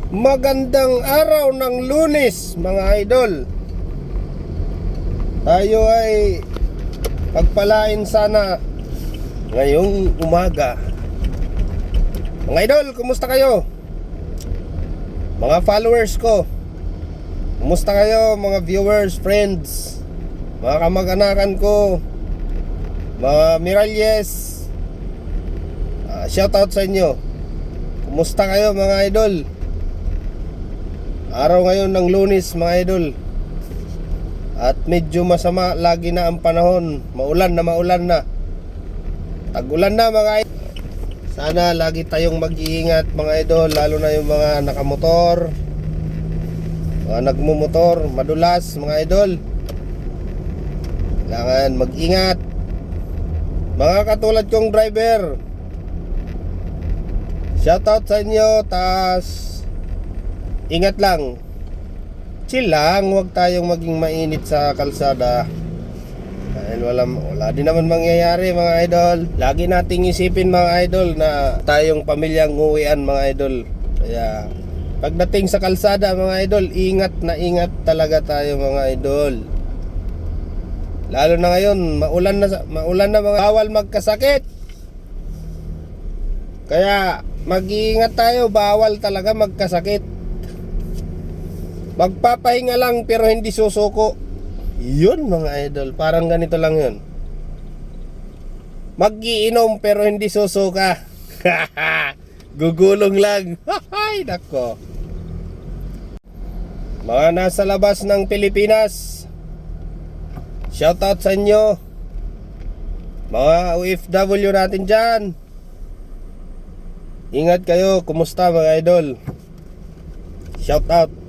Magandang araw ng Lunes, mga idol. Tayo ay pagpalain sana ngayong umaga. Mga idol, kumusta kayo? Mga followers ko, kumusta kayo? Mga viewers, friends, mga kamag-anakan ko, mga Miralles, shoutout sa inyo. Kumusta kayo, mga idol? Araw ngayon ng Lunes, mga idol. At medyo masama lagi na ang panahon. Maulan na. Tag-ulan na, mga idol. Sana lagi tayong mag-iingat, mga idol. Lalo na yung mga nakamotor, mga nagmumotor, madulas, mga idol. Kailangan mag-ingat. Mga katulad kong driver, shoutout sa inyo. Ingat lang, chill lang, huwag tayong maging mainit sa kalsada. Dahil wala din naman mangyayari, mga idol. Lagi nating isipin, mga idol, na tayong pamilyang uwian, mga idol. Kaya pagdating sa kalsada, mga idol, ingat talaga tayo, mga idol. Lalo na ngayon, maulan na, mga bawal magkasakit. Kaya mag-iingat tayo, bawal talaga magkasakit. Magpapahinga lang pero hindi susuko. Yun, mga idol, parang ganito lang yun. Mag-iinom pero hindi susuka. Gugulong lang. Hay, nako. Mga nasa labas ng Pilipinas, shoutout sa inyo. Mga OFW natin dyan, ingat kayo. Kumusta, mga idol? Shoutout.